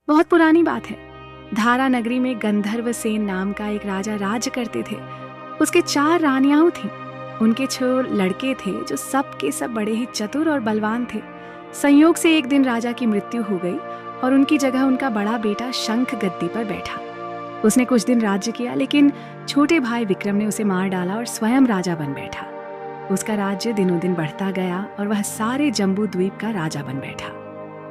बहुत पुरानी बात है। धारा नगरी में गंधर्व सेन नाम का एक राजा राज्य करते थे। उसके 4 रानियां थीं। उनके 6 लड़के थे जो सब के सब बड़े ही चतुर और बलवान थे। संयोग से एक दिन राजा की मृत्यु हो गई और उनकी जगह उनका बड़ा बेटा शंख गद्दी पर बैठा। उसने कुछ दिन राज्य किया, लेकिन छोटे भाई विक्रम ने उसे मार डाला और स्वयं राजा बन बैठा। उसका राज्य दिनों दिन बढ़ता गया और वह सारे जम्बू द्वीप का राजा बन बैठा।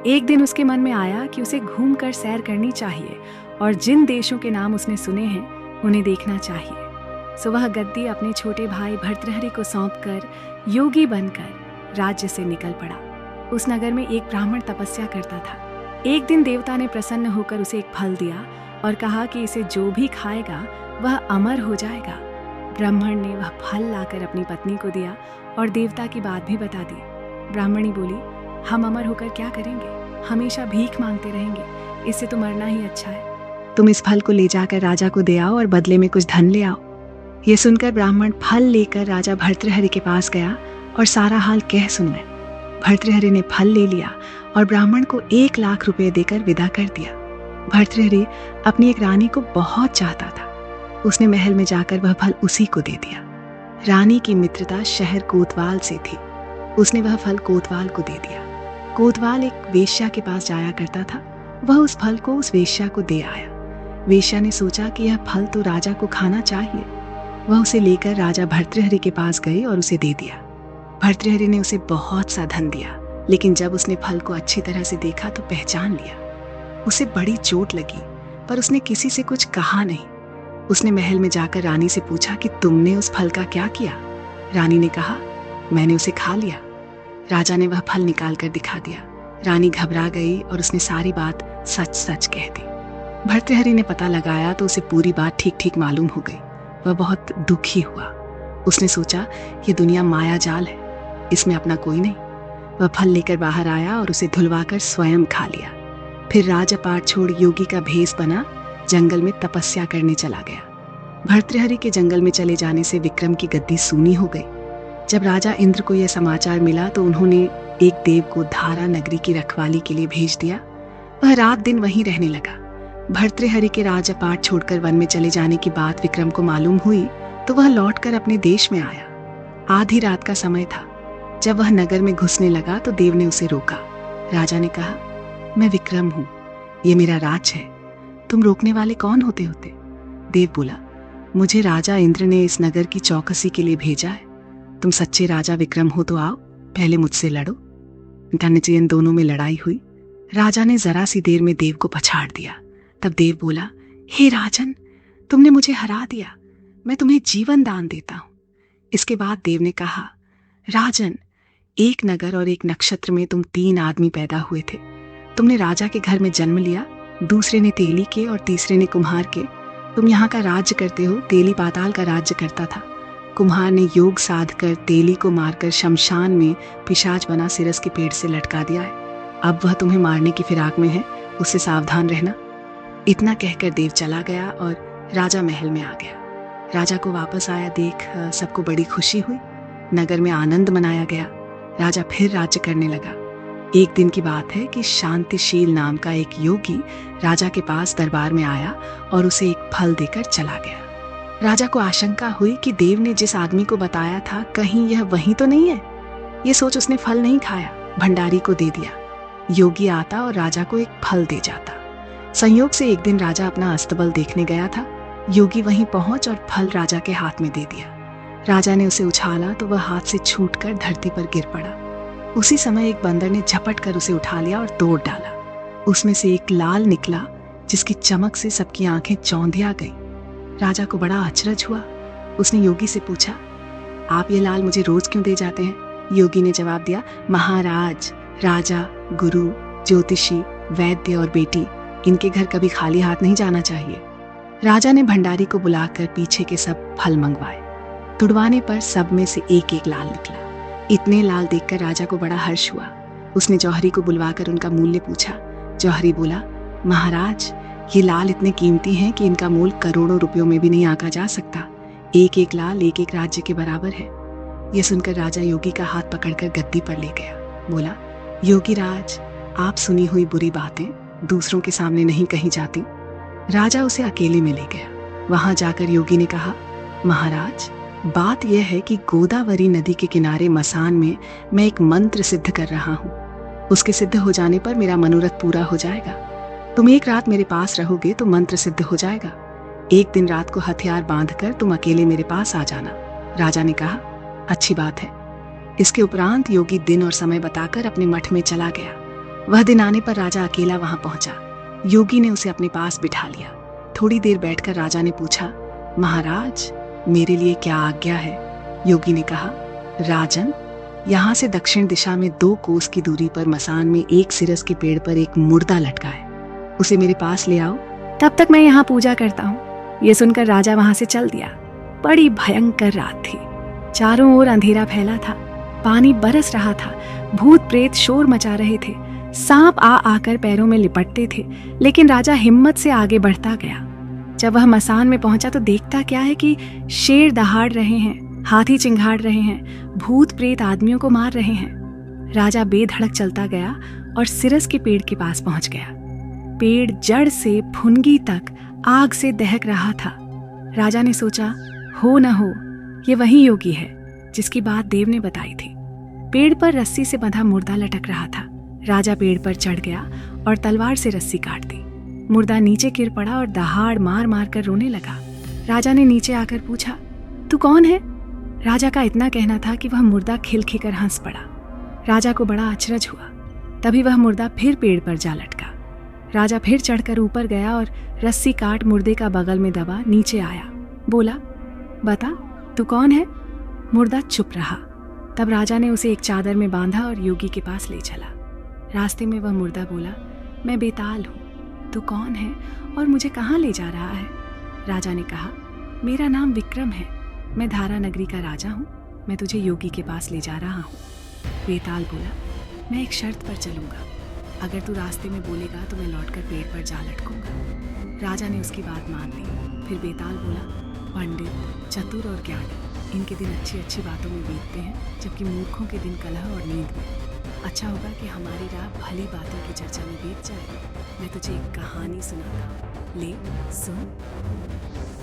एक दिन उसके मन में आया कि उसे घूमकर सैर करनी चाहिए और जिन देशों के नाम उसने सुने हैं उन्हें देखना चाहिए। सो वह गद्दी अपने छोटे भाई भर्तृहरि को सौंपकर योगी बनकर राज्य से निकल पड़ा। उस नगर में एक ब्राह्मण तपस्या करता था। एक दिन देवता ने प्रसन्न होकर उसे एक फल दिया और कहा कि इसे जो भी खाएगा वह अमर हो जाएगा। ब्राह्मण ने वह फल लाकर अपनी पत्नी को दिया और देवता की बात भी बता दी। ब्राह्मणी बोली, हम अमर होकर क्या करेंगे? हमेशा भीख मांगते रहेंगे, इससे तो मरना ही अच्छा है। तुम इस फल को ले जाकर राजा को दे आओ और बदले में कुछ धन ले आओ। ये सुनकर ब्राह्मण फल लेकर राजा भर्तृहरि के पास गया और सारा हाल कह सुनाया। भर्तृहरि ने फल ले लिया और ब्राह्मण को 1 लाख रुपए देकर विदा कर दिया। भर्तृहरि अपनी एक रानी को बहुत चाहता था। उसने महल में जाकर वह फल उसी को दे दिया। रानी की मित्रता शहर कोतवाल से थी। उसने वह फल कोतवाल को दे दिया। कोतवाल एक वेश्या के पास जाया करता था। वह उस फल को उस वेश्या को दे आया। वेश्या ने सोचा कि यह फल तो राजा को खाना चाहिए। वह उसे लेकर राजा भर्तृहरि के पास गई और उसे दे दिया। भर्तृहरि ने उसे बहुत सा धन दिया, लेकिन जब उसने फल को अच्छी तरह से देखा तो पहचान लिया। उसे बड़ी चोट लगी, पर उसने किसी से कुछ कहा नहीं। उसने महल में जाकर रानी से पूछा कि तुमने उस फल का क्या किया? रानी ने कहा, मैंने उसे खा लिया। राजा ने वह फल निकाल कर दिखा दिया। रानी घबरा गई और उसने सारी बात सच सच कह दी। भर्तृहरि ने पता लगाया तो उसे पूरी बात ठीक ठीक मालूम हो गई। वह बहुत दुखी हुआ। उसने सोचा, ये दुनिया माया जाल है, इसमें अपना कोई नहीं। वह फल लेकर बाहर आया और उसे धुलवाकर स्वयं खा लिया। फिर राजपाट छोड़ योगी का भेष बना जंगल में तपस्या करने चला गया। भर्तृहरि के जंगल में चले जाने से विक्रम की गद्दी सूनी हो गई। जब राजा इंद्र को यह समाचार मिला तो उन्होंने एक देव को धारा नगरी की रखवाली के लिए भेज दिया। वह रात दिन वहीं रहने लगा। भर्तृहरि के राजपाट छोड़कर वन में चले जाने की बात विक्रम को मालूम हुई तो वह लौटकर अपने देश में आया। आधी रात का समय था। जब वह नगर में घुसने लगा तो देव ने उसे रोका। राजा ने कहा, मैं विक्रम हूं, ये मेरा राज है, तुम रोकने वाले कौन होते? देव बोला, मुझे राजा इंद्र ने इस नगर की चौकसी के लिए भेजा है। तुम सच्चे राजा विक्रम हो तो आओ, पहले मुझसे लड़ो। इन दोनों में लड़ाई हुई। राजा ने जरा सी देर में देव को पछाड़ दिया। तब देव बोला, हे राजन, तुमने मुझे हरा दिया, मैं तुम्हें जीवन दान देता हूं। इसके बाद देव ने कहा, राजन, एक नगर और एक नक्षत्र में तुम 3 आदमी पैदा हुए थे। तुमने राजा के घर में जन्म लिया, दूसरे ने तेली के और तीसरे ने कुम्हार के। तुम यहाँ का राज्य करते हो, तेली पाताल का राज्य करता था। कुम्हार ने योग साध कर तेली को मारकर शमशान में पिशाच बना सिरस के पेड़ से लटका दिया है। अब वह तुम्हें मारने की फिराक में है, उससे सावधान रहना। इतना कहकर देव चला गया और राजा महल में आ गया। राजा को वापस आया देख सबको बड़ी खुशी हुई। नगर में आनंद मनाया गया। राजा फिर राज्य करने लगा। एक दिन की बात है कि शांतिशील नाम का एक योगी राजा के पास दरबार में आया और उसे एक फल देकर चला गया। राजा को आशंका हुई कि देव ने जिस आदमी को बताया था कहीं यह वही तो नहीं है। ये सोच उसने फल नहीं खाया, भंडारी को दे दिया। योगी आता और राजा को एक फल दे जाता। संयोग से एक दिन राजा अपना अस्तबल देखने गया था। योगी वहीं पहुंच और फल राजा के हाथ में दे दिया। राजा ने उसे उछाला तो वह हाथ से छूटकर धरती पर गिर पड़ा। उसी समय एक बंदर ने झपट कर उसे उठा लिया और तोड़ डाला। उसमें से एक लाल निकला जिसकी चमक से सबकी आंखें चौंधिया गई। राजा को बड़ा अचरज हुआ। उसने योगी से पूछा, आप ये लाल मुझे रोज क्यों दे जाते हैं? योगी ने जवाब दिया, महाराज, राजा, गुरु, ज्योतिषी, वैद्य और बेटी, इनके घर कभी खाली हाथ नहीं जाना चाहिए। राजा ने भंडारी को बुलाकर पीछे के सब फल मंगवाए। तुड़वाने पर सब में से एक एक लाल निकला। इतने लाल देखकर राजा को बड़ा हर्ष हुआ। उसने जौहरी को बुलवाकर उनका मूल्य पूछा। जौहरी बोला, महाराज, ये लाल इतने कीमती हैं कि इनका मोल करोड़ों रुपयों में भी नहीं आंका जा सकता। एक एक लाल एक एक राज्य के बराबर है। यह सुनकर राजा योगी का हाथ पकड़कर गद्दी पर ले गया। बोला, योगी राज, आप सुनी हुई बुरी बातें दूसरों के सामने नहीं कही जाती। राजा उसे अकेले में ले गया। वहां जाकर योगी ने कहा, महाराज, बात यह है कि गोदावरी नदी के किनारे मसान में मैं एक मंत्र सिद्ध कर रहा हूँ। उसके सिद्ध हो जाने पर मेरा मनोरथ पूरा हो जाएगा। तुम एक रात मेरे पास रहोगे तो मंत्र सिद्ध हो जाएगा। एक दिन रात को हथियार बांधकर तुम अकेले मेरे पास आ जाना। राजा ने कहा, अच्छी बात है। इसके उपरांत योगी दिन और समय बताकर अपने मठ में चला गया। वह दिन आने पर राजा अकेला वहां पहुंचा। योगी ने उसे अपने पास बिठा लिया। थोड़ी देर बैठकर राजा ने पूछा, महाराज, मेरे लिए क्या आज्ञा है? योगी ने कहा, राजन, यहाँ से दक्षिण दिशा में 2 कोस की दूरी पर मसान में एक सिरस के पेड़ पर एक मुर्दा लटका है। उसे मेरे पास ले आओ। तब तक मैं यहाँ पूजा करता हूँ। ये सुनकर राजा वहां से चल दिया। बड़ी भयंकर रात थी। चारों ओर अंधेरा फैला था। पानी बरस रहा था। भूत प्रेत शोर मचा रहे थे। सांप आ आकर पैरों में लिपटते थे, लेकिन राजा हिम्मत से आगे बढ़ता गया। जब वह मसान में पहुंचा तो देखता क्या है कि शेर दहाड़ रहे हैं, हाथी चिंघाड़ रहे हैं, भूत प्रेत आदमियों को मार रहे हैं। राजा बेधड़क चलता गया और सिरस के पेड़ के पास पहुंच गया। पेड़ जड़ से फुनगी तक आग से दहक रहा था। राजा ने सोचा, हो न हो ये वही योगी है जिसकी बात देव ने बताई थी। पेड़ पर रस्सी से बंधा मुर्दा लटक रहा था। राजा पेड़ पर चढ़ गया और तलवार से रस्सी काट दी। मुर्दा नीचे गिर पड़ा और दहाड़ मार मार कर रोने लगा। राजा ने नीचे आकर पूछा, तू कौन है? राजा का इतना कहना था कि वह मुर्दा खिलखिलकर हंस पड़ा। राजा को बड़ा अचरज हुआ। तभी वह मुर्दा फिर पेड़ पर जा लटका। राजा फिर चढ़कर ऊपर गया और रस्सी काट मुर्दे का बगल में दबा नीचे आया। बोला, बता, तू कौन है? मुर्दा चुप रहा। तब राजा ने उसे एक चादर में बांधा और योगी के पास ले चला। रास्ते में वह मुर्दा बोला, मैं बेताल हूँ, तू कौन है और मुझे कहाँ ले जा रहा है? राजा ने कहा, मेरा नाम विक्रम है, मैं धारा नगरी का राजा हूँ, मैं तुझे योगी के पास ले जा रहा हूँ। बेताल बोला, मैं एक शर्त पर चलूँगा, अगर तू रास्ते में बोलेगा तो मैं लौटकर पेड़ पर जा लटकूंगा। राजा ने उसकी बात मान ली। फिर बेताल बोला, पंडित, चतुर और ज्ञानी, इनके दिन अच्छी अच्छी बातों में बीतते हैं, जबकि मूर्खों के दिन कलह और नींद में। अच्छा होगा कि हमारी रात भली बातों की चर्चा में बीत जाए। मैं तुझे एक कहानी सुनाता हूँ, ले सुन।